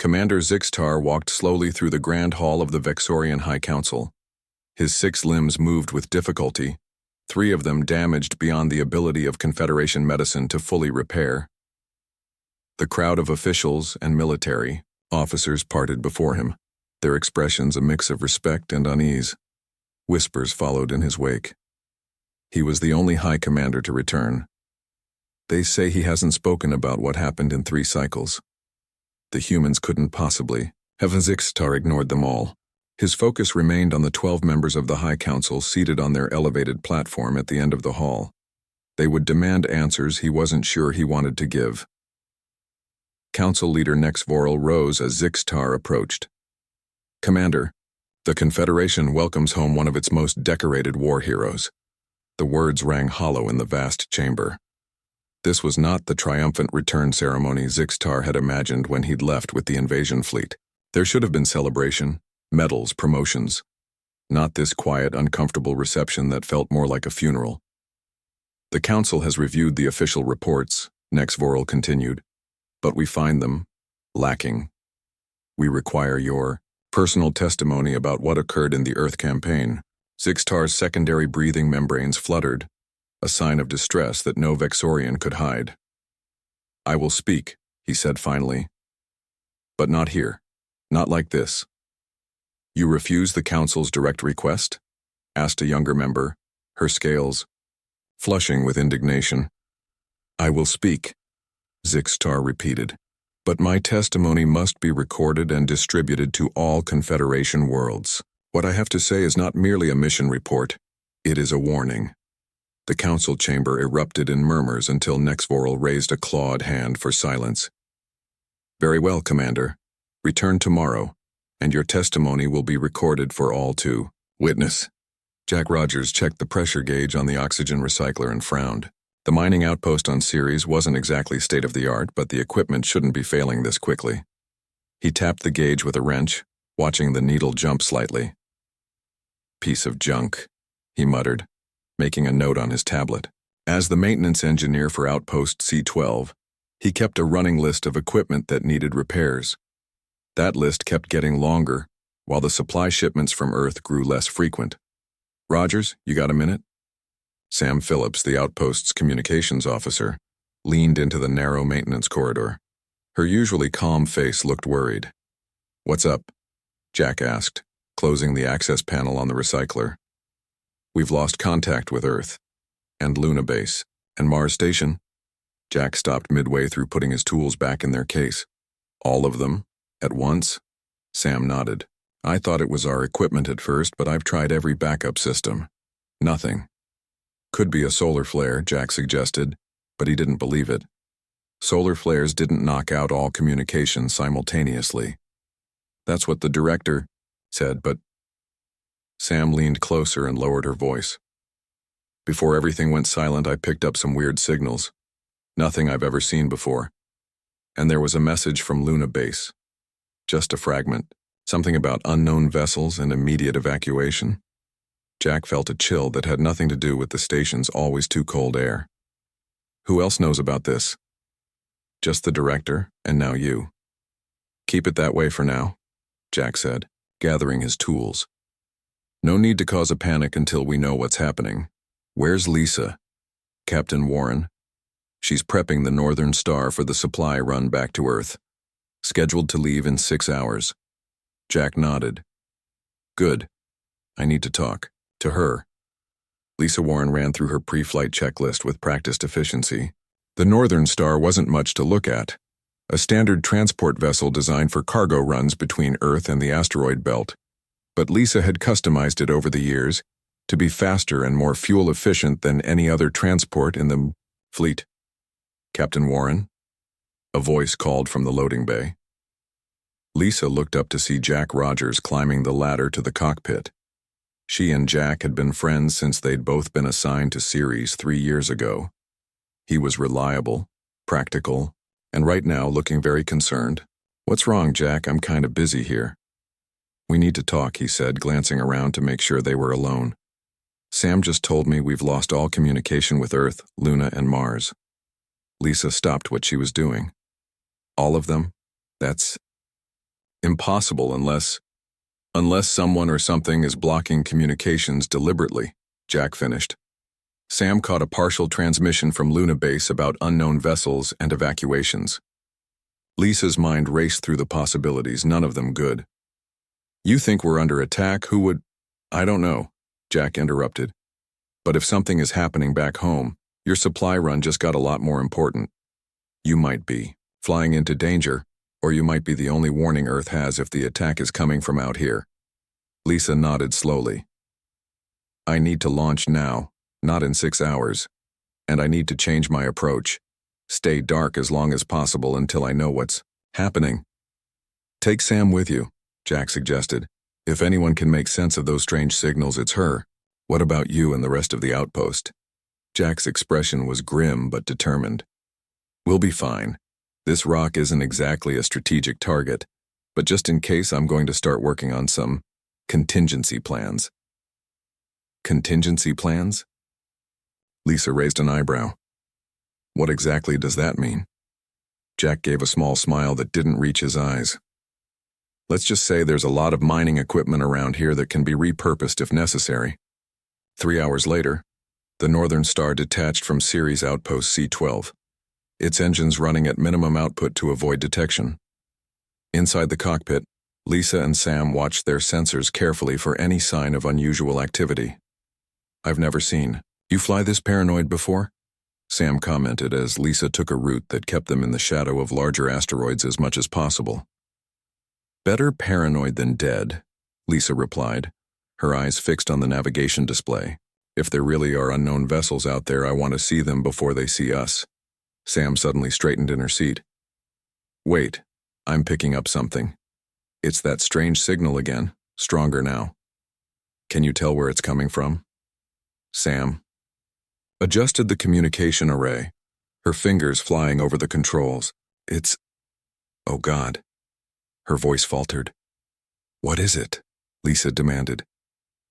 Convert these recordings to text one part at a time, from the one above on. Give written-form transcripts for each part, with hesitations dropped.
Commander Zixtar walked slowly through the grand hall of the Vexorian High Council. His 6 limbs moved with difficulty, 3 of them damaged beyond the ability of Confederation medicine to fully repair. The crowd of officials and military officers parted before him, their expressions a mix of respect and unease. Whispers followed in his wake. He was the only High Commander to return. They say he hasn't spoken about what happened in 3 cycles. The humans couldn't possibly have. Zixtar ignored them all. His focus remained on the 12 members of the High Council seated on their elevated platform at the end of the hall. They would demand answers he wasn't sure he wanted to give. Council leader Nexvoral rose as Zixtar approached. Commander, the Confederation welcomes home one of its most decorated war heroes. The words rang hollow in the vast chamber. This was not the triumphant return ceremony Zixtar had imagined when he'd left with the invasion fleet. There should have been celebration, medals, promotions. Not this quiet, uncomfortable reception that felt more like a funeral. The Council has reviewed the official reports, Nexvoral continued, but we find them lacking. We require your personal testimony about what occurred in the Earth campaign. Zixtar's secondary breathing membranes fluttered, a sign of distress that no Vexorian could hide. I will speak, he said finally. But not here. Not like this. You refuse the Council's direct request? Asked a younger member, her scales flushing with indignation. I will speak, Zixtar repeated, but my testimony must be recorded and distributed to all Confederation worlds. What I have to say is not merely a mission report, it is a warning. The council chamber erupted in murmurs until Nexvoral raised a clawed hand for silence. Very well, Commander. Return tomorrow, and your testimony will be recorded for all to witness. Jack Rogers checked the pressure gauge on the oxygen recycler and frowned. The mining outpost on Ceres wasn't exactly state-of-the-art, but the equipment shouldn't be failing this quickly. He tapped the gauge with a wrench, watching the needle jump slightly. Piece of junk, he muttered, making a note on his tablet. As the maintenance engineer for Outpost C12, he kept a running list of equipment that needed repairs. That list kept getting longer, while the supply shipments from Earth grew less frequent. Rogers, you got a minute? Sam Phillips, the Outpost's communications officer, leaned into the narrow maintenance corridor. Her usually calm face looked worried. What's up? Jack asked, closing the access panel on the recycler. We've lost contact with Earth, and Luna Base, and Mars Station. Jack stopped midway through putting his tools back in their case. All of them? At once? Sam nodded. I thought it was our equipment at first, but I've tried every backup system. Nothing. Could be a solar flare, Jack suggested, but he didn't believe it. Solar flares didn't knock out all communication simultaneously. That's what the director said, but Sam leaned closer and lowered her voice. Before everything went silent, I picked up some weird signals. Nothing I've ever seen before. And there was a message from Luna Base. Just a fragment. Something about unknown vessels and immediate evacuation. Jack felt a chill that had nothing to do with the station's always too cold air. Who else knows about this? Just the director, and now you. Keep it that way for now, Jack said, gathering his tools. No need to cause a panic until we know what's happening. Where's Lisa? Captain Warren. She's prepping the Northern Star for the supply run back to Earth. Scheduled to leave in 6 hours. Jack nodded. Good. I need to talk. To her. Lisa Warren ran through her pre-flight checklist with practiced efficiency. The Northern Star wasn't much to look at. A standard transport vessel designed for cargo runs between Earth and the asteroid belt. But Lisa had customized it over the years to be faster and more fuel-efficient than any other transport in the fleet. Captain Warren? A voice called from the loading bay. Lisa looked up to see Jack Rogers climbing the ladder to the cockpit. She and Jack had been friends since they'd both been assigned to Ceres 3 years ago. He was reliable, practical, and right now looking very concerned. What's wrong, Jack? I'm kind of busy here. We need to talk, he said, glancing around to make sure they were alone. Sam just told me we've lost all communication with Earth, Luna, and Mars. Lisa stopped what she was doing. All of them? That's Impossible unless someone or something is blocking communications deliberately, Jack finished. Sam caught a partial transmission from Luna Base about unknown vessels and evacuations. Lisa's mind raced through the possibilities, none of them good. You think we're under attack? Who would? I don't know, Jack interrupted. But if something is happening back home, your supply run just got a lot more important. You might be flying into danger, or you might be the only warning Earth has if the attack is coming from out here. Lisa nodded slowly. I need to launch now, not in 6 hours. And I need to change my approach. Stay dark as long as possible until I know what's happening. Take Sam with you, Jack suggested. If anyone can make sense of those strange signals, it's her. What about you and the rest of the outpost? Jack's expression was grim but determined. We'll be fine. This rock isn't exactly a strategic target, but just in case, I'm going to start working on some contingency plans. Contingency plans? Lisa raised an eyebrow. What exactly does that mean? Jack gave a small smile that didn't reach his eyes. Let's just say there's a lot of mining equipment around here that can be repurposed if necessary. 3 hours later, the Northern Star detached from Ceres Outpost C-12, its engines running at minimum output to avoid detection. Inside the cockpit, Lisa and Sam watched their sensors carefully for any sign of unusual activity. I've never seen. You fly this paranoid before? Sam commented as Lisa took a route that kept them in the shadow of larger asteroids as much as possible. Better paranoid than dead, Lisa replied, her eyes fixed on the navigation display. If there really are unknown vessels out there, I want to see them before they see us. Sam suddenly straightened in her seat. Wait, I'm picking up something. It's that strange signal again, stronger now. Can you tell where it's coming from? Sam adjusted the communication array, her fingers flying over the controls. It's... Oh God. Her voice faltered. What is it? Lisa demanded.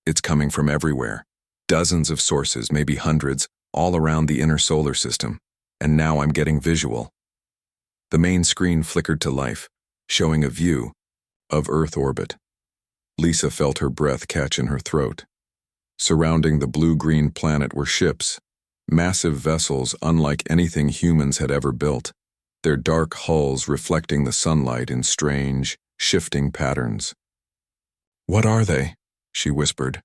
It's coming from everywhere. Dozens of sources, maybe hundreds, all around the inner solar system. And now I'm getting visual. The main screen flickered to life, showing a view of Earth orbit. Lisa felt her breath catch in her throat. Surrounding the blue-green planet were ships, massive vessels unlike anything humans had ever built, their dark hulls reflecting the sunlight in strange, shifting patterns. What are they? She whispered.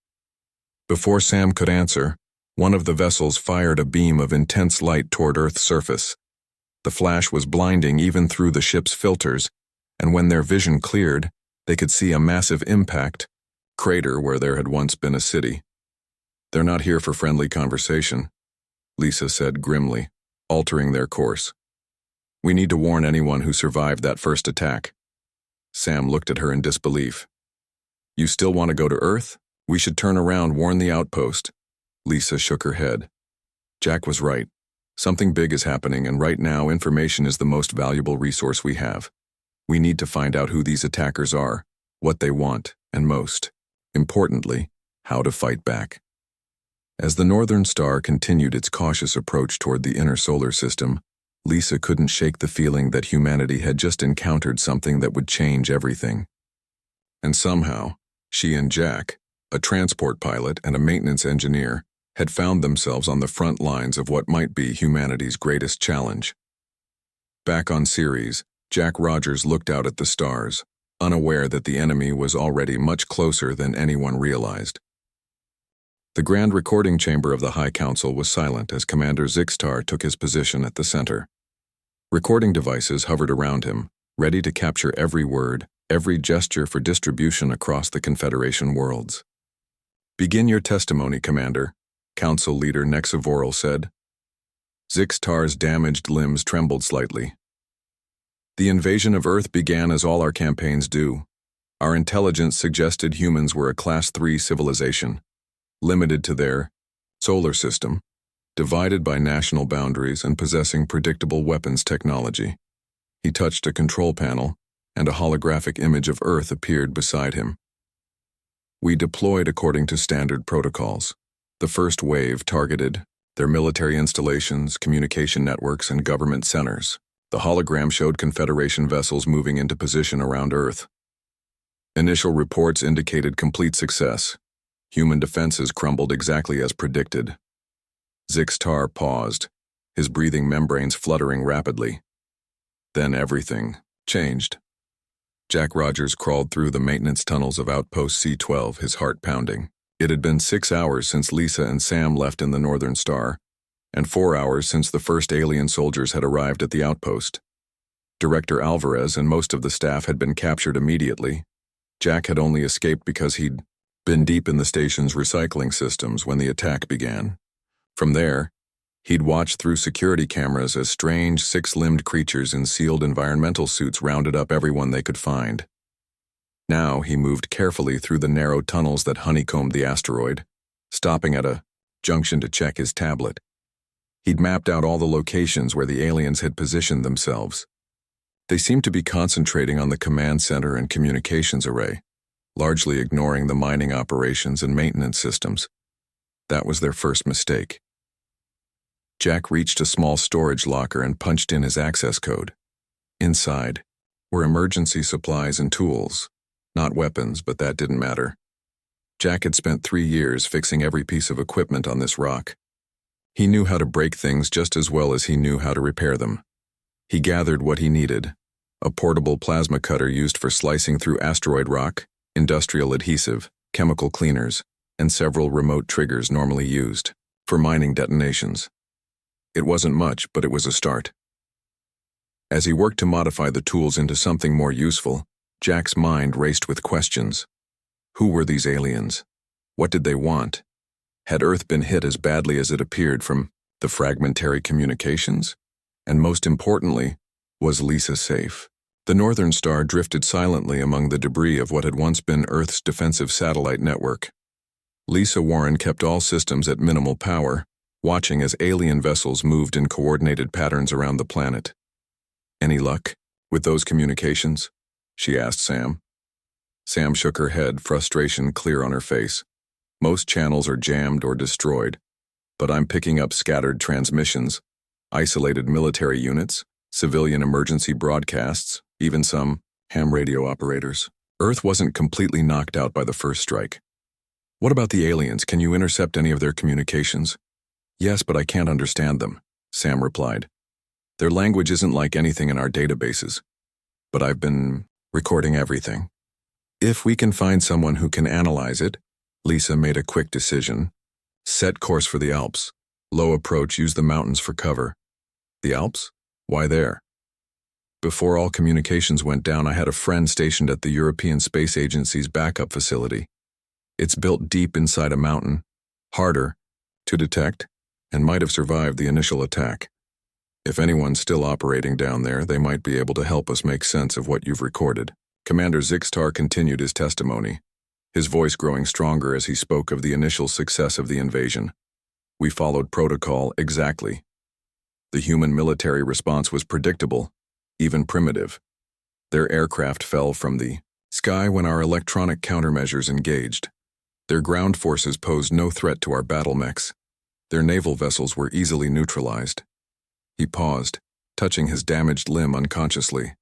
Before Sam could answer, one of the vessels fired a beam of intense light toward Earth's surface. The flash was blinding even through the ship's filters, and when their vision cleared, they could see a massive impact crater where there had once been a city. They're not here for friendly conversation, Lisa said grimly, altering their course. We need to warn anyone who survived that first attack. Sam looked at her in disbelief. You still want to go to Earth? We should turn around, warn the outpost. Lisa shook her head. Jack was right. Something big is happening, and right now information is the most valuable resource we have. We need to find out who these attackers are, what they want, and most importantly, how to fight back. As the Northern Star continued its cautious approach toward the inner solar system, Lisa couldn't shake the feeling that humanity had just encountered something that would change everything. And somehow, she and Jack, a transport pilot and a maintenance engineer, had found themselves on the front lines of what might be humanity's greatest challenge. Back on Ceres, Jack Rogers looked out at the stars, unaware that the enemy was already much closer than anyone realized. The grand recording chamber of the High Council was silent as Commander Zixtar took his position at the center. Recording devices hovered around him, ready to capture every word, every gesture for distribution across the Confederation worlds. Begin your testimony, Commander, Council Leader Nexavoral said. Zixtar's damaged limbs trembled slightly. The invasion of Earth began as all our campaigns do. Our intelligence suggested humans were a Class 3 civilization, limited to their solar system, divided by national boundaries and possessing predictable weapons technology. He touched a control panel, and a holographic image of Earth appeared beside him. We deployed according to standard protocols. The first wave targeted their military installations, communication networks, and government centers. The hologram showed Confederation vessels moving into position around Earth. Initial reports indicated complete success. Human defenses crumbled exactly as predicted. Zixtar paused, his breathing membranes fluttering rapidly. Then everything changed. Jack Rogers crawled through the maintenance tunnels of Outpost C-12, his heart pounding. It had been 6 hours since Lisa and Sam left in the Northern Star, and 4 hours since the first alien soldiers had arrived at the outpost. Director Alvarez and most of the staff had been captured immediately. Jack had only escaped because he'd been deep in the station's recycling systems when the attack began. From there, he'd watched through security cameras as strange, six-limbed creatures in sealed environmental suits rounded up everyone they could find. Now he moved carefully through the narrow tunnels that honeycombed the asteroid, stopping at a junction to check his tablet. He'd mapped out all the locations where the aliens had positioned themselves. They seemed to be concentrating on the command center and communications array, largely ignoring the mining operations and maintenance systems. That was their first mistake. Jack reached a small storage locker and punched in his access code. Inside were emergency supplies and tools. Not weapons, but that didn't matter. Jack had spent 3 years fixing every piece of equipment on this rock. He knew how to break things just as well as he knew how to repair them. He gathered what he needed: a portable plasma cutter used for slicing through asteroid rock, industrial adhesive, chemical cleaners, and several remote triggers normally used for mining detonations. It wasn't much, but it was a start. As he worked to modify the tools into something more useful, Jack's mind raced with questions. Who were these aliens? What did they want? Had Earth been hit as badly as it appeared from the fragmentary communications? And most importantly, was Lisa safe? The Northern Star drifted silently among the debris of what had once been Earth's defensive satellite network. Lisa Warren kept all systems at minimal power, watching as alien vessels moved in coordinated patterns around the planet. "Any luck with those communications?" she asked Sam. Sam shook her head, frustration clear on her face. "Most channels are jammed or destroyed, but I'm picking up scattered transmissions, isolated military units, civilian emergency broadcasts, even some ham radio operators. Earth wasn't completely knocked out by the first strike." "What about the aliens? Can you intercept any of their communications?" "Yes, but I can't understand them," Sam replied. "Their language isn't like anything in our databases. But I've been recording everything. If we can find someone who can analyze it," Lisa made a quick decision. "Set course for the Alps. Low approach, use the mountains for cover." "The Alps? Why there?" "Before all communications went down, I had a friend stationed at the European Space Agency's backup facility. It's built deep inside a mountain, harder to detect, and might have survived the initial attack. If anyone's still operating down there, they might be able to help us make sense of what you've recorded." Commander Zixtar continued his testimony, his voice growing stronger as he spoke of the initial success of the invasion. "We followed protocol exactly. The human military response was predictable, even primitive. Their aircraft fell from the sky when our electronic countermeasures engaged. Their ground forces posed no threat to our battle mechs. Their naval vessels were easily neutralized." He paused, touching his damaged limb unconsciously.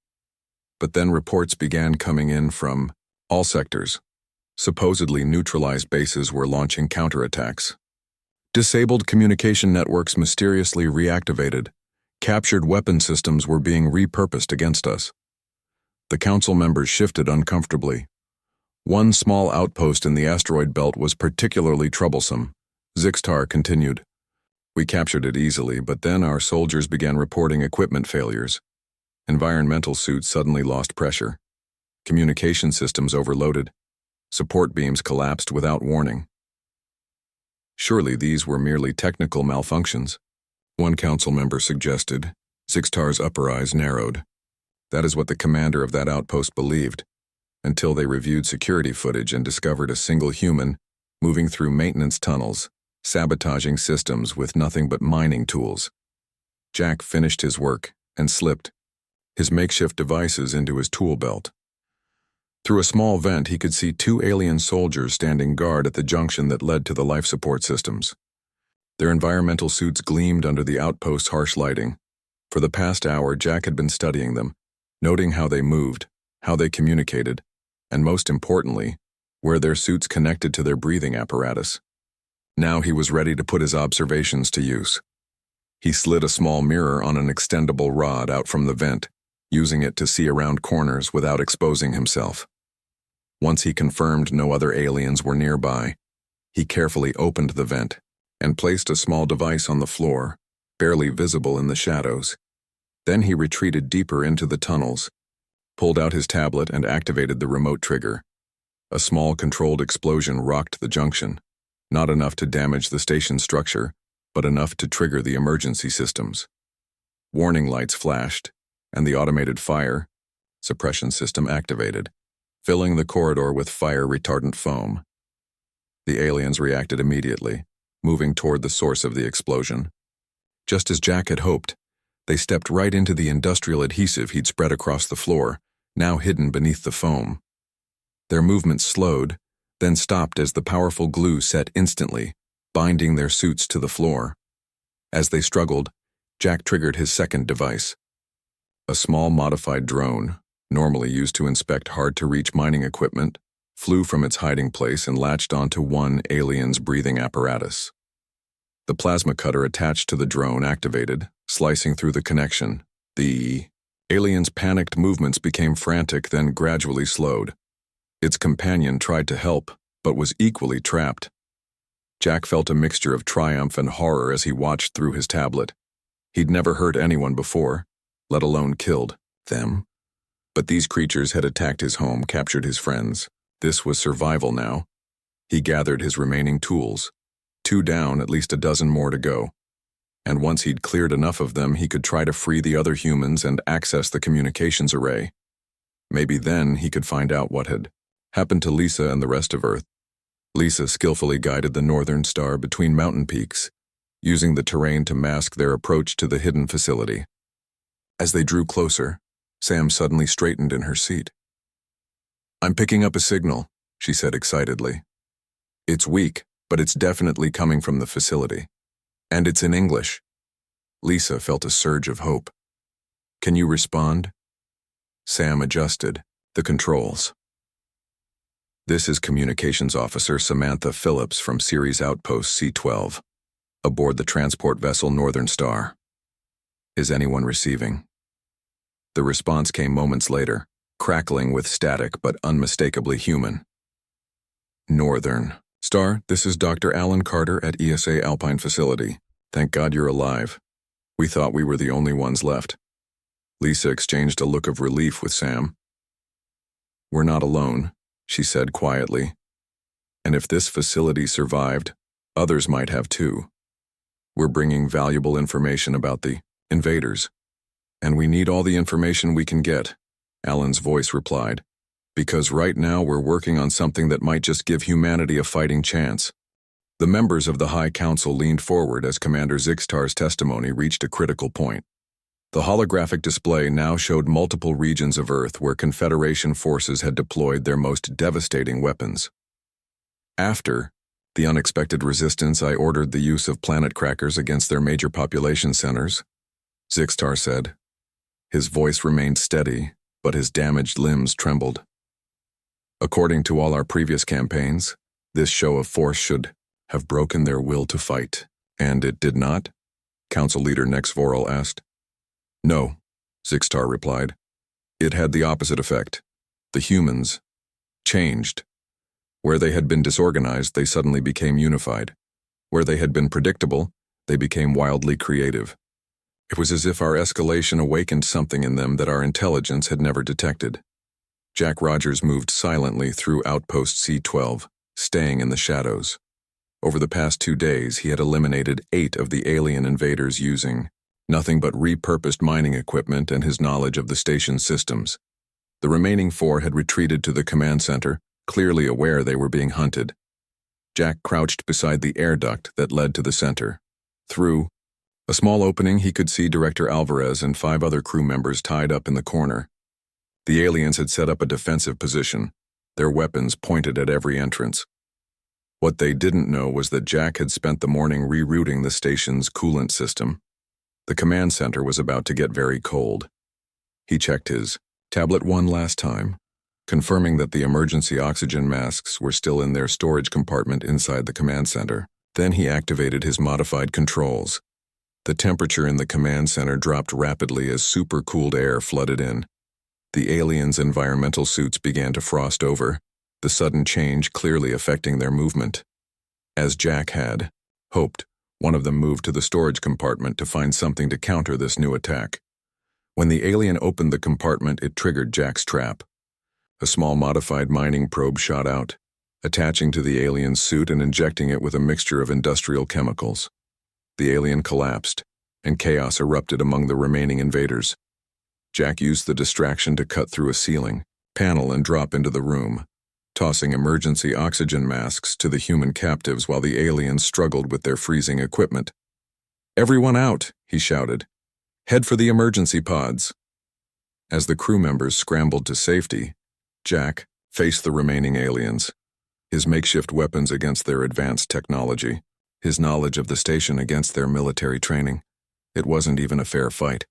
But then reports began coming in from all sectors. Supposedly neutralized bases were launching counterattacks. Disabled communication networks mysteriously reactivated. Captured weapon systems were being repurposed against us. The council members shifted uncomfortably. One small outpost in the asteroid belt was particularly troublesome. Zixtar continued. "We captured it easily, but then our soldiers began reporting equipment failures. Environmental suits suddenly lost pressure. Communication systems overloaded. Support beams collapsed without warning." Surely these were merely technical malfunctions, one council member suggested. Zixtar's upper eyes narrowed. That is what the commander of that outpost believed, until they reviewed security footage and discovered a single human moving through maintenance tunnels, sabotaging systems with nothing but mining tools. Jack finished his work and slipped his makeshift devices into his tool belt. Through a small vent, he could see 2 alien soldiers standing guard at the junction that led to the life support systems. Their environmental suits gleamed under the outpost's harsh lighting. For the past hour, Jack had been studying them, noting how they moved, how they communicated, and most importantly, where their suits connected to their breathing apparatus. Now he was ready to put his observations to use. He slid a small mirror on an extendable rod out from the vent, using it to see around corners without exposing himself. Once he confirmed no other aliens were nearby, he carefully opened the vent and placed a small device on the floor, barely visible in the shadows. Then he retreated deeper into the tunnels, pulled out his tablet and activated the remote trigger. A small controlled explosion rocked the junction, not enough to damage the station structure, but enough to trigger the emergency systems. Warning lights flashed, and the automated fire suppression system activated, filling the corridor with fire-retardant foam. The aliens reacted immediately, moving toward the source of the explosion. Just as Jack had hoped, they stepped right into the industrial adhesive he'd spread across the floor, now hidden beneath the foam. Their movements slowed, then stopped as the powerful glue set instantly, binding their suits to the floor. As they struggled, Jack triggered his second device. A small modified drone, normally used to inspect hard-to-reach mining equipment, flew from its hiding place and latched onto one alien's breathing apparatus. The plasma cutter attached to the drone activated, slicing through the connection. The alien's panicked movements became frantic, then gradually slowed. Its companion tried to help, but was equally trapped. Jack felt a mixture of triumph and horror as he watched through his tablet. He'd never hurt anyone before, let alone killed them. But these creatures had attacked his home, captured his friends. This was survival now. He gathered his remaining tools. 2 down, at least a dozen more to go. And once he'd cleared enough of them, he could try to free the other humans and access the communications array. Maybe then he could find out what had happened to Lisa and the rest of Earth. Lisa skillfully guided the northern star between mountain peaks, using the terrain to mask their approach to the hidden facility. As they drew closer, Sam suddenly straightened in her seat. "I'm picking up a signal," she said excitedly. "It's weak, but it's definitely coming from the facility. And it's in English." Lisa felt a surge of hope. "Can you respond?" Sam adjusted the controls. "This is Communications Officer Samantha Phillips from Series Outpost C-12, aboard the transport vessel Northern Star. Is anyone receiving?" The response came moments later, crackling with static but unmistakably human. "Northern Star, this is Dr. Alan Carter at ESA Alpine Facility. Thank God you're alive. We thought we were the only ones left." Lisa exchanged a look of relief with Sam. "We're not alone," she said quietly. "And if this facility survived, others might have too. We're bringing valuable information about the invaders. And we need all the information we can get," Alan's voice replied, "because right now we're working on something that might just give humanity a fighting chance." The members of the High Council leaned forward as Commander Zixtar's testimony reached a critical point. The holographic display now showed multiple regions of Earth where Confederation forces had deployed their most devastating weapons. "After the unexpected resistance, I ordered the use of planet crackers against their major population centers," Zixtar said. His voice remained steady, but his damaged limbs trembled. "According to all our previous campaigns, this show of force should have broken their will to fight. And it did not?" Council Leader Nexvoral asked. "No," Zixtar replied. "It had the opposite effect. The humans changed. Where they had been disorganized, they suddenly became unified. Where they had been predictable, they became wildly creative. It was as if our escalation awakened something in them that our intelligence had never detected." Jack Rogers moved silently through Outpost C-12, staying in the shadows. Over the past 2 days, he had eliminated 8 of the alien invaders using nothing but repurposed mining equipment and his knowledge of the station's systems. The remaining 4 had retreated to the command center, clearly aware they were being hunted. Jack crouched beside the air duct that led to the center. Through a small opening, he could see Director Alvarez and 5 other crew members tied up in the corner. The aliens had set up a defensive position, their weapons pointed at every entrance. What they didn't know was that Jack had spent the morning rerouting the station's coolant system. The command center was about to get very cold. He checked his tablet one last time, confirming that the emergency oxygen masks were still in their storage compartment inside the command center. Then he activated his modified controls. The temperature in the command center dropped rapidly as supercooled air flooded in. The aliens' environmental suits began to frost over, the sudden change clearly affecting their movement. As Jack had hoped, one of them moved to the storage compartment to find something to counter this new attack. When the alien opened the compartment, it triggered Jack's trap. A small modified mining probe shot out, attaching to the alien's suit and injecting it with a mixture of industrial chemicals. The alien collapsed, and chaos erupted among the remaining invaders. Jack used the distraction to cut through a ceiling panel and drop into the room, tossing emergency oxygen masks to the human captives while the aliens struggled with their freezing equipment. "Everyone out," he shouted. "Head for the emergency pods." As the crew members scrambled to safety, Jack faced the remaining aliens, his makeshift weapons against their advanced technology, his knowledge of the station against their military training. It wasn't even a fair fight.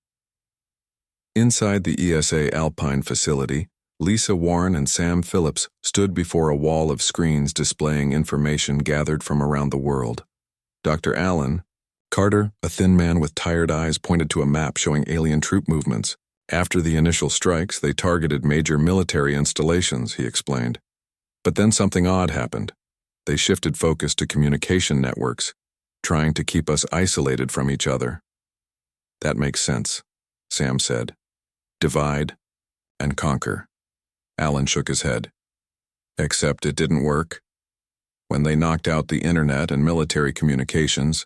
Inside the ESA Alpine facility, Lisa Warren and Sam Phillips stood before a wall of screens displaying information gathered from around the world. Dr. Allen Carter, a thin man with tired eyes, pointed to a map showing alien troop movements. After the initial strikes, they targeted major military installations, he explained. But then something odd happened. They shifted focus to communication networks, trying to keep us isolated from each other. "That makes sense," Sam said. "Divide and conquer." Allen shook his head. "Except it didn't work. When they knocked out the internet and military communications,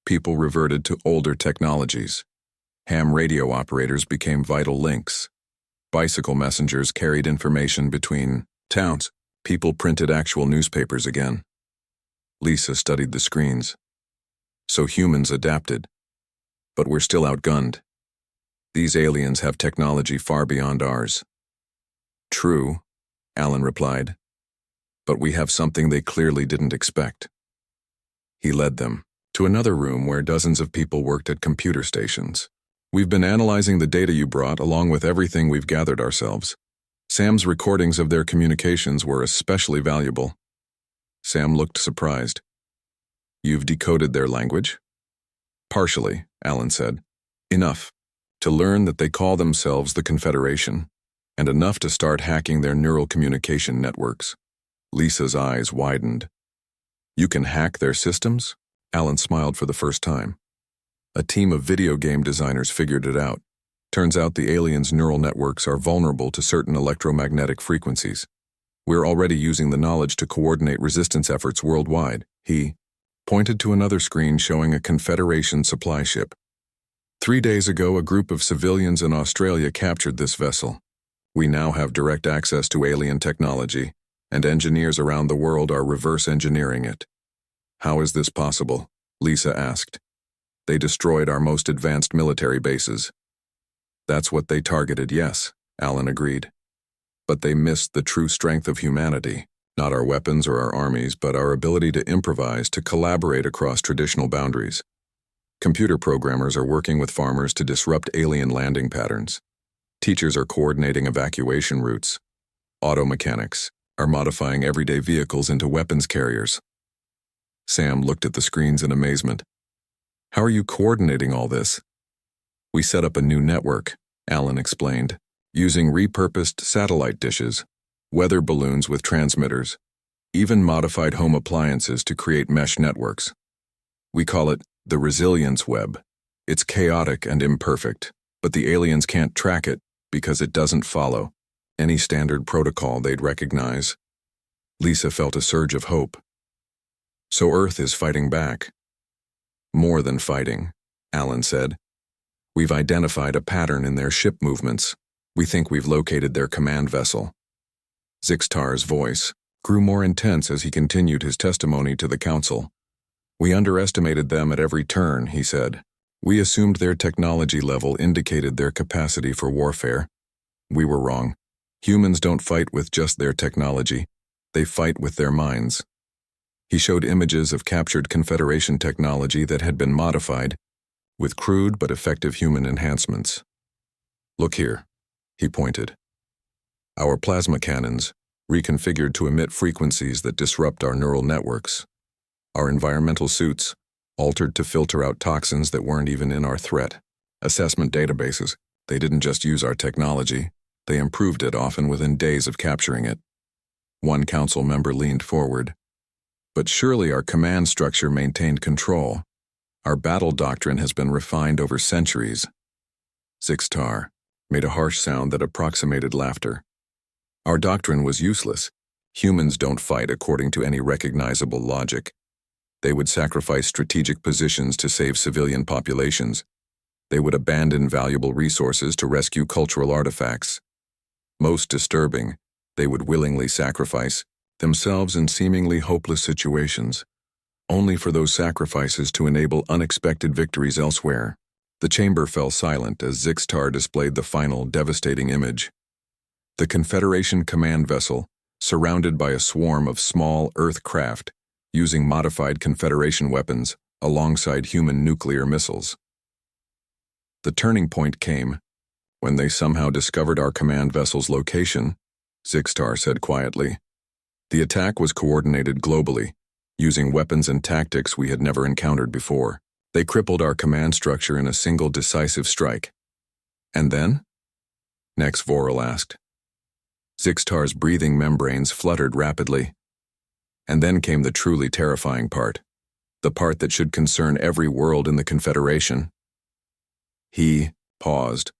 people reverted to older technologies. Ham radio operators became vital links. Bicycle messengers carried information between towns. People printed actual newspapers again." Lisa studied the screens. "So humans adapted. But we're still outgunned. These aliens have technology far beyond ours." "True," Allen replied. "But we have something they clearly didn't expect." He led them to another room where dozens of people worked at computer stations. "We've been analyzing the data you brought along with everything we've gathered ourselves. Sam's recordings of their communications were especially valuable." Sam looked surprised. "You've decoded their language?" "Partially," Allen said. "Enough to learn that they call themselves the Confederation, and enough to start hacking their neural communication networks." Lisa's eyes widened. "You can hack their systems?" Allen smiled for the first time. "A team of video game designers figured it out. Turns out the aliens' neural networks are vulnerable to certain electromagnetic frequencies. We're already using the knowledge to coordinate resistance efforts worldwide." He pointed to another screen showing a Confederation supply ship. 3 days ago, a group of civilians in Australia captured this vessel. We now have direct access to alien technology, and engineers around the world are reverse engineering it." "How is this possible?" Lisa asked. "They destroyed our most advanced military bases." "That's what they targeted, yes," Allen agreed. "But they missed the true strength of humanity, not our weapons or our armies, but our ability to improvise, to collaborate across traditional boundaries. Computer programmers are working with farmers to disrupt alien landing patterns. Teachers are coordinating evacuation routes. Auto mechanics are modifying everyday vehicles into weapons carriers." Sam looked at the screens in amazement. "How are you coordinating all this?" "We set up a new network," Allen explained, "using repurposed satellite dishes, weather balloons with transmitters, even modified home appliances to create mesh networks. We call it the resilience web. It's chaotic and imperfect, but the aliens can't track it because it doesn't follow any standard protocol they'd recognize." Lisa felt a surge of hope. "So Earth is fighting back." "More than fighting," Allen said. "We've identified a pattern in their ship movements. We think we've located their command vessel." Zixtar's voice grew more intense as he continued his testimony to the council. "We underestimated them at every turn," he said. "We assumed their technology level indicated their capacity for warfare. We were wrong. Humans don't fight with just their technology. They fight with their minds." He showed images of captured Confederation technology that had been modified with crude but effective human enhancements. "Look here," he pointed. Our plasma cannons, reconfigured to emit frequencies that disrupt our neural networks. Our environmental suits, altered to filter out toxins that weren't even in our threat assessment databases. They didn't just use our technology, they improved it, often within days of capturing it. One council member leaned forward. But surely our command structure maintained control. Our battle doctrine has been refined over centuries. Zixtar made a harsh sound that approximated laughter. Our doctrine was useless. Humans don't fight according to any recognizable logic. They would sacrifice strategic positions to save civilian populations. They would abandon valuable resources to rescue cultural artifacts. Most disturbing, they would willingly sacrifice themselves in seemingly hopeless situations, only for those sacrifices to enable unexpected victories elsewhere. The chamber fell silent as Zixtar displayed the final devastating image. The Confederation command vessel, surrounded by a swarm of small Earth craft, using modified Confederation weapons alongside human nuclear missiles. The turning point came when they somehow discovered our command vessel's location, Zixtar said quietly. The attack was coordinated globally, using weapons and tactics we had never encountered before. They crippled our command structure in a single decisive strike. And then? Nex Voral asked. Zixtar's breathing membranes fluttered rapidly. And then came the truly terrifying part, the part that should concern every world in the Confederation. He paused,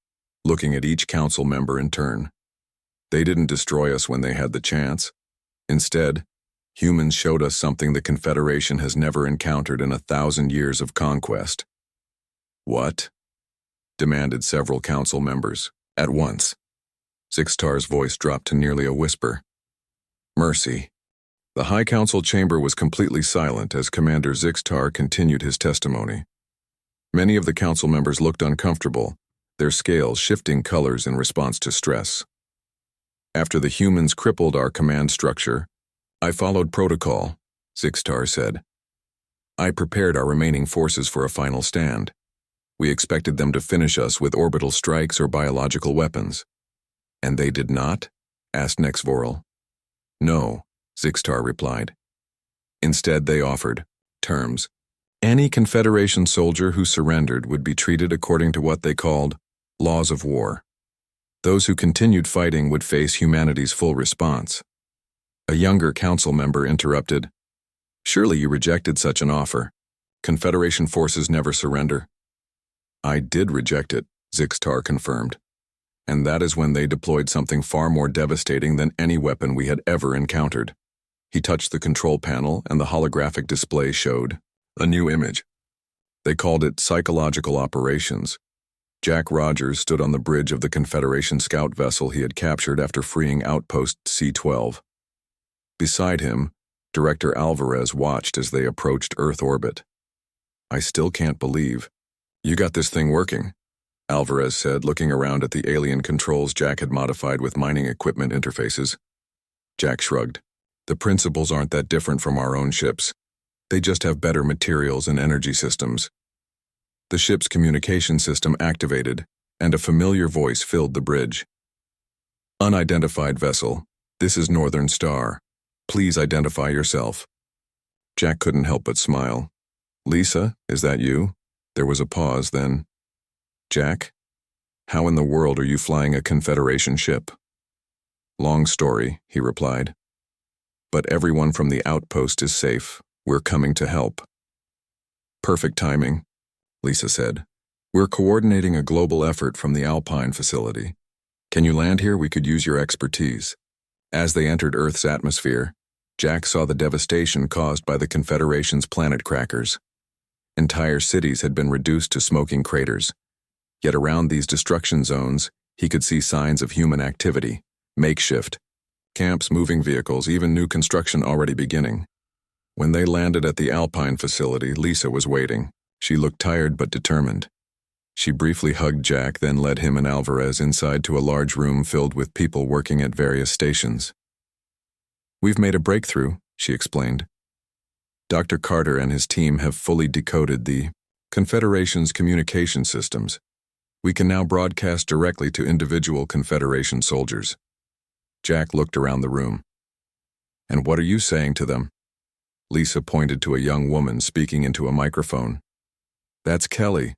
looking at each council member in turn. They didn't destroy us when they had the chance. Instead, humans showed us something the Confederation has never encountered in 1,000 years of conquest. What? Demanded several council members, at once. Zixtar's voice dropped to nearly a whisper. Mercy. The High Council chamber was completely silent as Commander Zixtar continued his testimony. Many of the council members looked uncomfortable, their scales shifting colors in response to stress. After the humans crippled our command structure, I followed protocol, Zixtar said. I prepared our remaining forces for a final stand. We expected them to finish us with orbital strikes or biological weapons. And they did not? Asked Nex Voral. No, Zixtar replied. Instead, they offered terms. Any Confederation soldier who surrendered would be treated according to what they called laws of war. Those who continued fighting would face humanity's full response. A younger council member interrupted. Surely you rejected such an offer. Confederation forces never surrender. I did reject it, Zixtar confirmed. And that is when they deployed something far more devastating than any weapon we had ever encountered. He touched the control panel and the holographic display showed a new image. They called it psychological operations. Jack Rogers stood on the bridge of the Confederation scout vessel he had captured after freeing Outpost C-12. Beside him, Director Alvarez watched as they approached Earth orbit. I still can't believe. You got this thing working, Alvarez said, looking around at the alien controls Jack had modified with mining equipment interfaces. Jack shrugged. The principles aren't that different from our own ships. They just have better materials and energy systems. The ship's communication system activated, and a familiar voice filled the bridge. Unidentified vessel, this is Northern Star. Please identify yourself. Jack couldn't help but smile. Lisa, is that you? There was a pause, then. Jack, how in the world are you flying a Confederation ship? Long story, he replied. But everyone from the outpost is safe. We're coming to help. Perfect timing, Lisa said. We're coordinating a global effort from the Alpine facility. Can you land here? We could use your expertise. As they entered Earth's atmosphere, Jack saw the devastation caused by the Confederation's planet crackers. Entire cities had been reduced to smoking craters. Yet around these destruction zones, he could see signs of human activity, makeshift, camps, moving vehicles, even new construction already beginning. When they landed at the Alpine facility, Lisa was waiting. She looked tired but determined. She briefly hugged Jack, then led him and Alvarez inside to a large room filled with people working at various stations. We've made a breakthrough, she explained. Dr. Carter and his team have fully decoded the Confederation's communication systems. We can now broadcast directly to individual Confederation soldiers. Jack looked around the room. And what are you saying to them? Lisa pointed to a young woman speaking into a microphone. That's Kelly.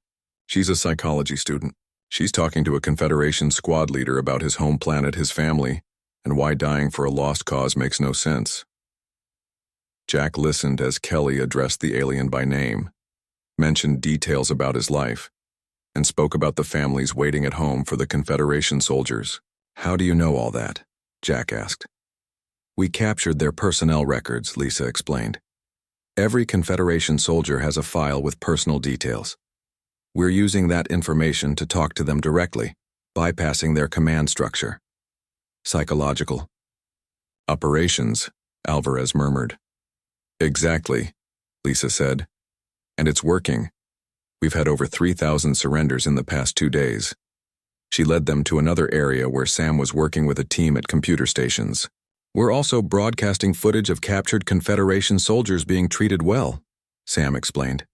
She's a psychology student. She's talking to a Confederation squad leader about his home planet, his family, and why dying for a lost cause makes no sense. Jack listened as Kelly addressed the alien by name, mentioned details about his life, and spoke about the families waiting at home for the Confederation soldiers. How do you know all that? Jack asked. We captured their personnel records, Lisa explained. Every Confederation soldier has a file with personal details. We're using that information to talk to them directly, bypassing their command structure. Psychological operations, Alvarez murmured. Exactly, Lisa said. And it's working. We've had over 3,000 surrenders in the past 2 days. She led them to another area where Sam was working with a team at computer stations. We're also broadcasting footage of captured Confederation soldiers being treated well, Sam explained.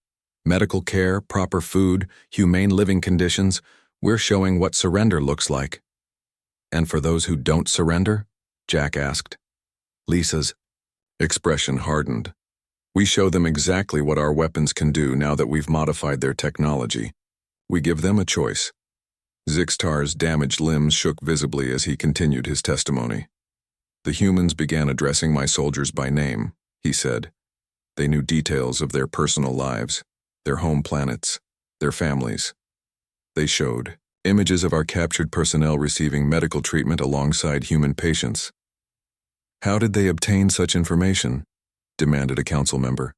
Medical care, proper food, humane living conditions, we're showing what surrender looks like. And for those who don't surrender? Jack asked. Lisa's expression hardened. We show them exactly what our weapons can do now that we've modified their technology. We give them a choice. Zixtar's damaged limbs shook visibly as he continued his testimony. The humans began addressing my soldiers by name, he said. They knew details of their personal lives, their home planets, their families. They showed images of our captured personnel receiving medical treatment alongside human patients. How did they obtain such information? Demanded a council member.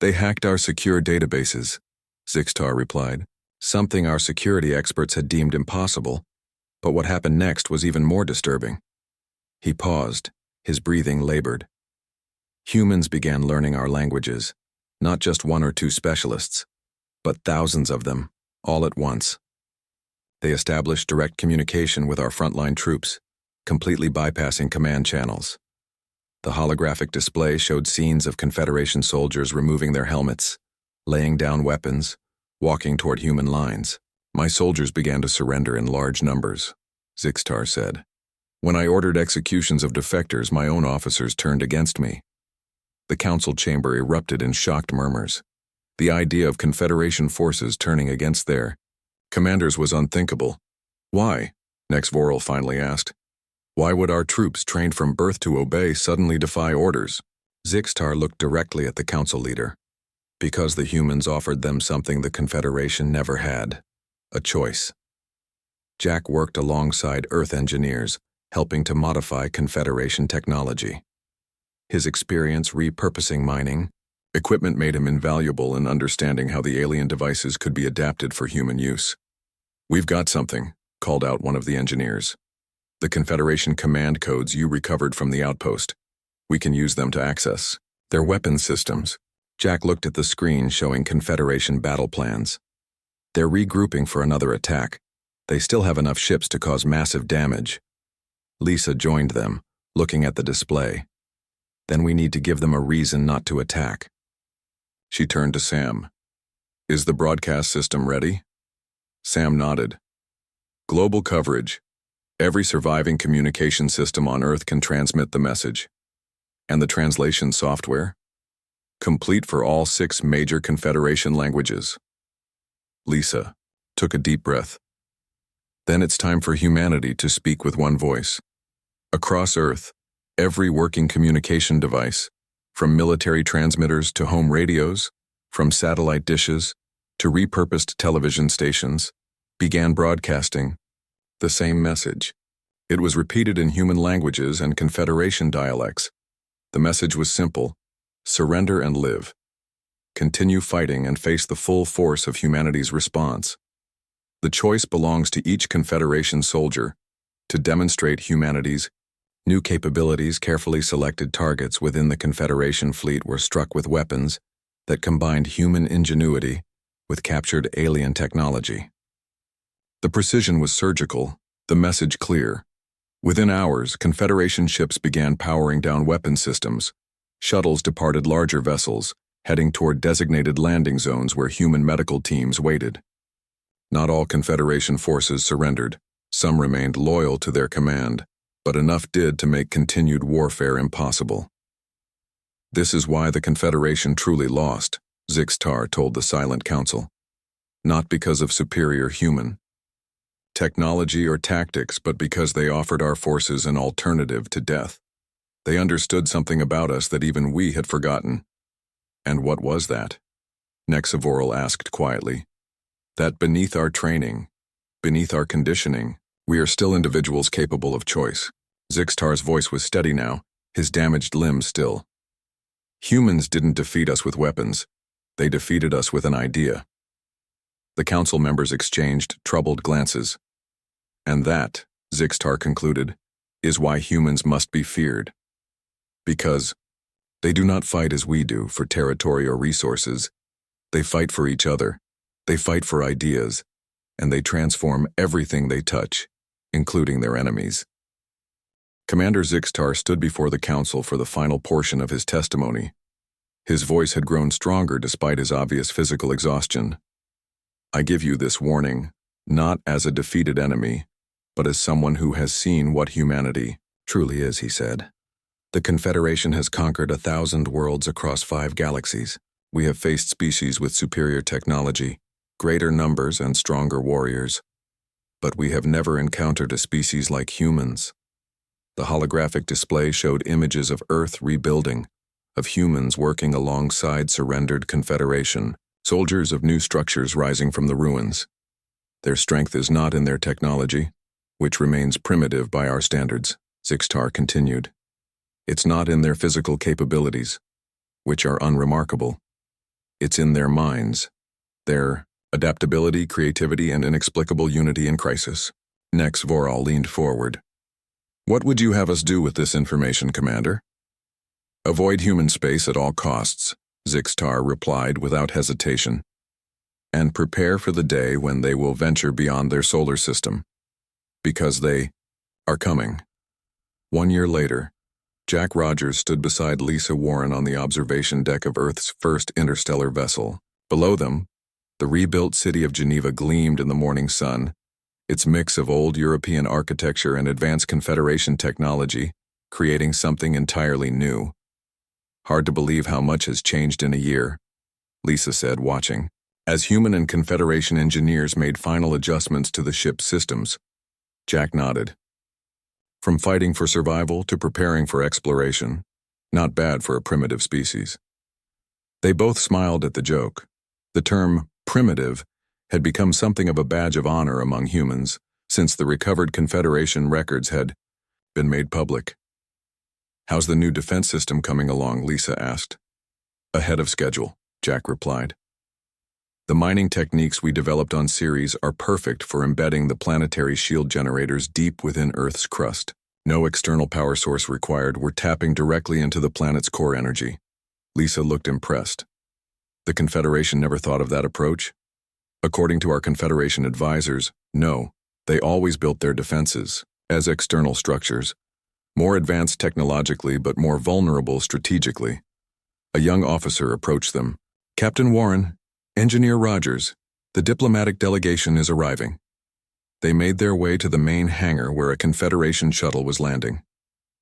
They hacked our secure databases, Zixtar replied, something our security experts had deemed impossible, but what happened next was even more disturbing. He paused, his breathing labored. Humans began learning our languages, not just 1 or 2 specialists, but thousands of them, all at once. They established direct communication with our frontline troops, completely bypassing command channels. The holographic display showed scenes of Confederation soldiers removing their helmets, laying down weapons, walking toward human lines. My soldiers began to surrender in large numbers, Zixtar said. When I ordered executions of defectors, my own officers turned against me. The council chamber erupted in shocked murmurs. The idea of Confederation forces turning against their commanders was unthinkable. Why? Nexvoral finally asked. Why would our troops, trained from birth to obey, suddenly defy orders? Zixtar looked directly at the council leader. Because the humans offered them something the Confederation never had. A choice. Jack worked alongside Earth engineers, helping to modify Confederation technology. His experience repurposing mining equipment made him invaluable in understanding how the alien devices could be adapted for human use. We've got something, called out one of the engineers. The Confederation command codes you recovered from the outpost. We can use them to access their weapons systems. Jack looked at the screen showing Confederation battle plans. They're regrouping for another attack. They still have enough ships to cause massive damage. Lisa joined them, looking at the display. Then we need to give them a reason not to attack. She turned to Sam. Is the broadcast system ready? Sam nodded. Global coverage. Every surviving communication system on Earth can transmit the message. And the translation software? Complete for all 6 major Confederation languages. Lisa took a deep breath. Then it's time for humanity to speak with one voice. Across Earth, every working communication device, from military transmitters to home radios, from satellite dishes to repurposed television stations, began broadcasting the same message. It was repeated in human languages and Confederation dialects. The message was simple: surrender and live. Continue fighting and face the full force of humanity's response. The choice belongs to each Confederation soldier to demonstrate humanity's new capabilities. Carefully selected targets within the Confederation fleet were struck with weapons that combined human ingenuity with captured alien technology. The precision was surgical, the message clear. Within hours, Confederation ships began powering down weapon systems. Shuttles departed larger vessels, heading toward designated landing zones where human medical teams waited. Not all Confederation forces surrendered. Some remained loyal to their command. but enough did to make continued warfare impossible. This is why the Confederation truly lost, Zixtar told the Silent Council. Not because of superior human technology or tactics, but because they offered our forces an alternative to death. They understood something about us that even we had forgotten. And what was that? Nexavoral asked quietly. That beneath our training, beneath our conditioning, we are still individuals capable of choice. Zixtar's voice was steady now, his damaged limbs still. Humans didn't defeat us with weapons. They defeated us with an idea. The council members exchanged troubled glances. And that, Zixtar concluded, is why humans must be feared. Because they do not fight as we do for territory or resources. They fight for each other. They fight for ideas. And they transform everything they touch, including their enemies. Commander Zixtar stood before the council for the final portion of his testimony. His voice had grown stronger despite his obvious physical exhaustion. I give you this warning, not as a defeated enemy, but as someone who has seen what humanity truly is, he said. The Confederation has conquered 1,000 worlds across 5 galaxies. We have faced species with superior technology, greater numbers and stronger warriors. But we have never encountered a species like humans. The holographic display showed images of Earth rebuilding, of humans working alongside surrendered Confederation, soldiers of new structures rising from the ruins. Their strength is not in their technology, which remains primitive by our standards, Zixtar continued. It's not in their physical capabilities, which are unremarkable. It's in their minds, their adaptability, creativity, and inexplicable unity in crisis. Next, Voral leaned forward. What would you have us do with this information, Commander? Avoid human space at all costs, Zixtar replied without hesitation, and prepare for the day when they will venture beyond their solar system. Because they are coming. 1 year later, Jack Rogers stood beside Lisa Warren on the observation deck of Earth's first interstellar vessel. Below them, the rebuilt city of Geneva gleamed in the morning sun, its mix of old European architecture and advanced Confederation technology, creating something entirely new. Hard to believe how much has changed in a year, Lisa said, watching, as human and Confederation engineers made final adjustments to the ship's systems. Jack nodded. From fighting for survival to preparing for exploration, not bad for a primitive species. They both smiled at the joke. The term primitive had become something of a badge of honor among humans since the recovered Confederation records had been made public. How's the new defense system coming along? Lisa asked. Ahead of schedule, Jack replied. The mining techniques we developed on Ceres are perfect for embedding the planetary shield generators deep within Earth's crust. No external power source required. We're tapping directly into the planet's core energy. Lisa looked impressed. The Confederation never thought of that approach? According to our Confederation advisors, no. They always built their defenses as external structures, more advanced technologically but more vulnerable strategically. A young officer approached them. Captain Warren, Engineer Rogers, the diplomatic delegation is arriving. They made their way to the main hangar where a Confederation shuttle was landing.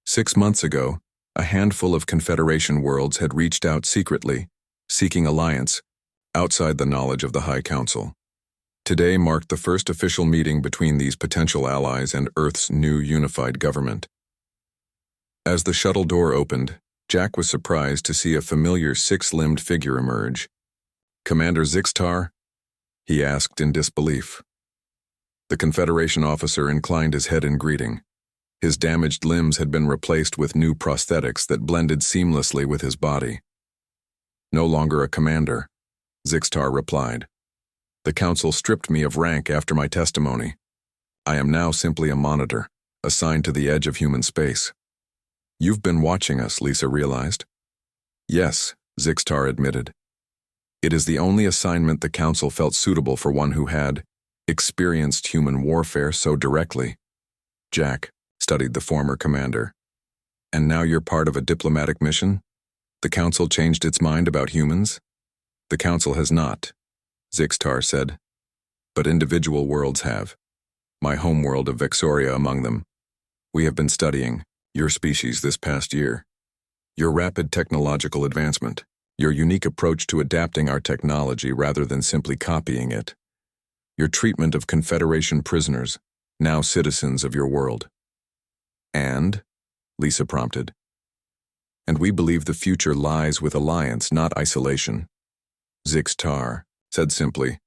6 months ago, a handful of Confederation worlds had reached out secretly, seeking alliance, outside the knowledge of the High Council. Today marked the first official meeting between these potential allies and Earth's new unified government. As the shuttle door opened, Jack was surprised to see a familiar 6-limbed figure emerge. Commander Zixtar? He asked in disbelief. The Confederation officer inclined his head in greeting. His damaged limbs had been replaced with new prosthetics that blended seamlessly with his body. No longer a commander, Zixtar replied. The council stripped me of rank after my testimony. I am now simply a monitor, assigned to the edge of human space. You've been watching us, Lisa realized. Yes, Zixtar admitted. It is the only assignment the council felt suitable for one who had experienced human warfare so directly. Jack studied the former commander. And now you're part of a diplomatic mission? The council changed its mind about humans? The council has not, Zixtar said. But individual worlds have. My homeworld of Vexoria among them. We have been studying your species this past year. Your rapid technological advancement, your unique approach to adapting our technology rather than simply copying it, your treatment of Confederation prisoners, now citizens of your world. And, Lisa prompted, and we believe the future lies with alliance, not isolation. Zixtar said simply,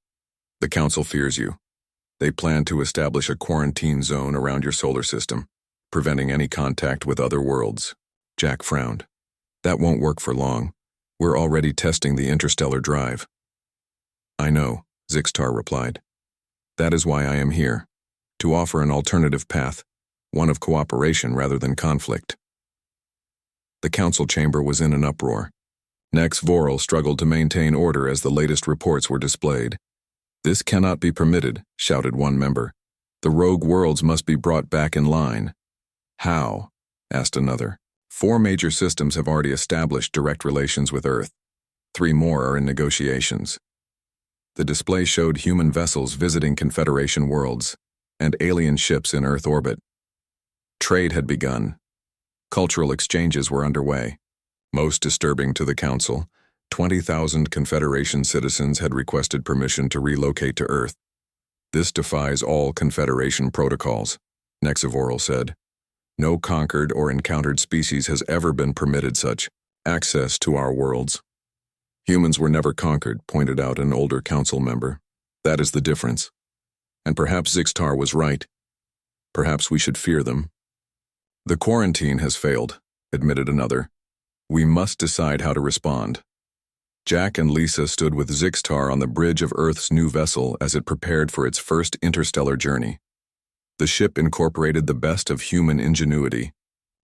the Council fears you. They plan to establish a quarantine zone around your solar system, preventing any contact with other worlds. Jack frowned. That won't work for long. We're already testing the interstellar drive. I know, Zixtar replied. That is why I am here, to offer an alternative path, one of cooperation rather than conflict. The council chamber was in an uproar. Nex Vorel struggled to maintain order as the latest reports were displayed. This cannot be permitted, shouted one member. The rogue worlds must be brought back in line. How? Asked another. 4 major systems have already established direct relations with Earth. 3 more are in negotiations. The display showed human vessels visiting Confederation worlds and alien ships in Earth orbit. Trade had begun. Cultural exchanges were underway. Most disturbing to the Council, 20,000 Confederation citizens had requested permission to relocate to Earth. This defies all Confederation protocols, Nex Vorel said. No conquered or encountered species has ever been permitted such access to our worlds. Humans were never conquered, pointed out an older council member. That is the difference. And perhaps Zixtar was right. Perhaps we should fear them. The quarantine has failed, admitted another. We must decide how to respond. Jack and Lisa stood with Zixtar on the bridge of Earth's new vessel as it prepared for its first interstellar journey. The ship incorporated the best of human ingenuity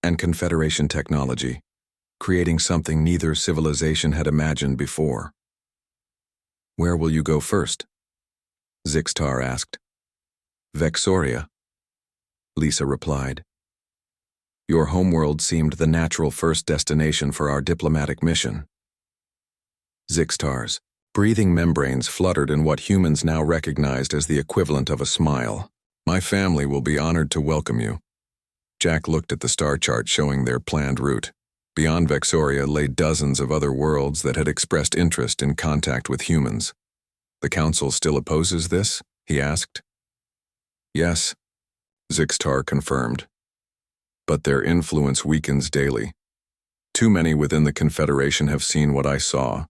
and Confederation technology, creating something neither civilization had imagined before. Where will you go first? Zixtar asked. Vexoria, Lisa replied. Your homeworld seemed the natural first destination for our diplomatic mission. Zixtar's breathing membranes fluttered in what humans now recognized as the equivalent of a smile. My family will be honored to welcome you. Jack looked at the star chart showing their planned route. Beyond Vexoria lay dozens of other worlds that had expressed interest in contact with humans. The Council still opposes this? He asked. Yes, Zixtar confirmed. But their influence weakens daily. Too many within the Confederation have seen what I saw,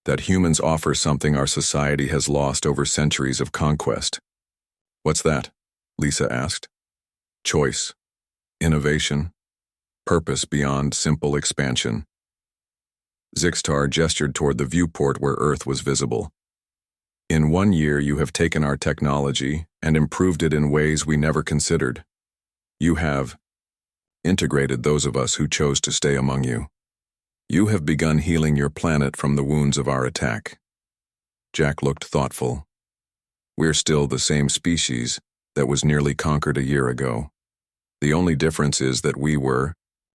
that humans offer something our society has lost over centuries of conquest. What's that? Lisa asked. Choice, innovation, purpose beyond simple expansion. Zixtar gestured toward the viewport where Earth was visible. In 1 year you have taken our technology and improved it in ways we never considered. You have integrated those of us who chose to stay among you. You have begun healing your planet from the wounds of our attack. Jack looked thoughtful. We're still the same species that was nearly conquered a year ago. The only difference is that we were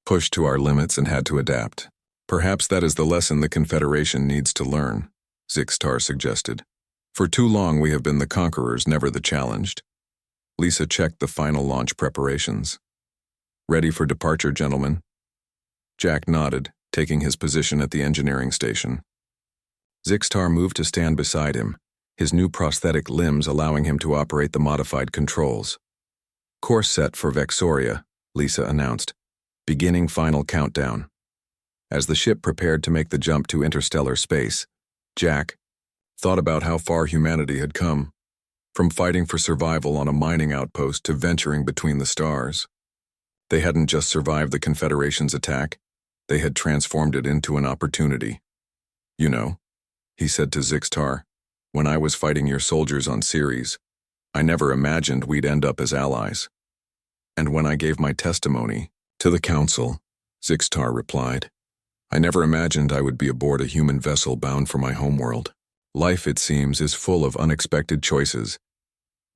pushed to our limits and had to adapt. Perhaps that is the lesson the Confederation needs to learn, Zixtar suggested. For too long we have been the conquerors, never the challenged. Lisa checked the final launch preparations. Ready for departure, gentlemen? Jack nodded, taking his position at the engineering station. Zixtar moved to stand beside him, his new prosthetic limbs allowing him to operate the modified controls. Course set for Vexoria, Lisa announced, beginning final countdown. As the ship prepared to make the jump to interstellar space, Jack thought about how far humanity had come, from fighting for survival on a mining outpost to venturing between the stars. They hadn't just survived the Confederation's attack, they had transformed it into an opportunity. You know, he said to Zixtar, when I was fighting your soldiers on Ceres, I never imagined we'd end up as allies. And when I gave my testimony to the Council, Zixtar replied, I never imagined I would be aboard a human vessel bound for my homeworld. Life, it seems, is full of unexpected choices.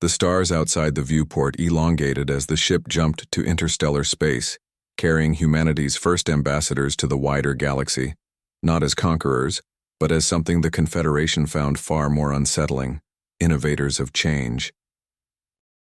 The stars outside the viewport elongated as the ship jumped to interstellar space, carrying humanity's first ambassadors to the wider galaxy, not as conquerors, but as something the Confederation found far more unsettling, innovators of change.